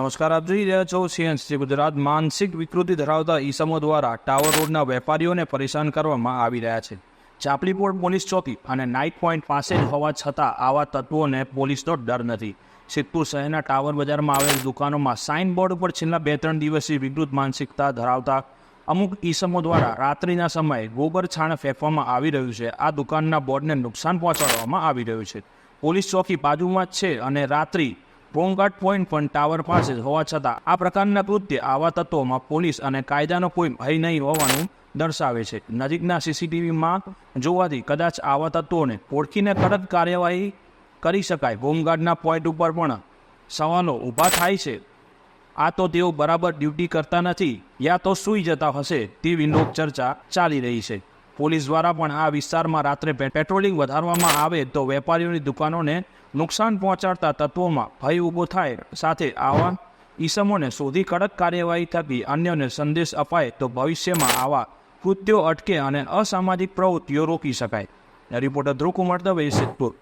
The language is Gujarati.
નમસ્કાર, આપ જોઈ રહ્યા છો સીએનસી ગુજરાત. માનસિક વિકૃતિ ધરાવતા ઈસમો દ્વારા ટાવર રોડના વેપારીઓને પરેશાન કરવામાં આવી રહ્યા છે. ચાપલીપોળ પોલીસ ચોકી અને નાઇટ પોઈન્ટ પાસે જ હોવા છતાં આવા તત્વોને પોલીસનો ડર નથી. સિદ્ધપુર શહેરના ટાવર બજારમાં આવેલ દુકાનોમાં સાઇનબોર્ડ ઉપર છેલ્લા 2-3 દિવસથી વિકૃત માનસિકતા ધરાવતા અમુક ઈસમો દ્વારા રાત્રિના સમયે ગોબર છાણ ફેંકવામાં આવી રહ્યું છે. આ દુકાનના બોર્ડને નુકસાન પહોંચાડવામાં આવી રહ્યું છે. પોલીસ ચોકી બાજુમાં જ છે અને રાત્રિ હોમગાર્ડ પોઈન્ટ પણ ટાવર પાસે હોવા છતાં આ પ્રકારના કૃત્ય આવા તત્વોમાં પોલીસ અને કાયદાનો કોઈ ભય નહીં હોવાનું દર્શાવે છે. નજીકના સીસીટીવીમાં જોવાથી કદાચ આવા તત્વોને ઓળખીને કડક કાર્યવાહી કરી શકાય. હોમગાર્ડના પોઈન્ટ ઉપર પણ સવાલો ઊભા થાય છે. આ તો તેઓ બરાબર ડ્યુટી કરતા નથી યા તો સૂઈ જતા હશે તેવી લોકચર્ચા ચાલી રહી છે. પોલીસ દ્વારા પણ આ વિસ્તારમાં રાત્રે પેટ્રોલિંગ વધારવામાં આવે તો વેપારીઓની દુકાનોને નુકસાન પહોંચાડતા તત્વોમાં ભય ઊભો થાય. સાથે આવા ઈસમોને શોધી કડક કાર્યવાહી થકી અન્યને સંદેશ અપાય તો ભવિષ્યમાં આવા કૃત્યો અટકે અને અસામાજિક પ્રવૃત્તિઓ રોકી શકાય. રિપોર્ટર ધ્રુવ કુમાર દવે, સિદ્ધપુર.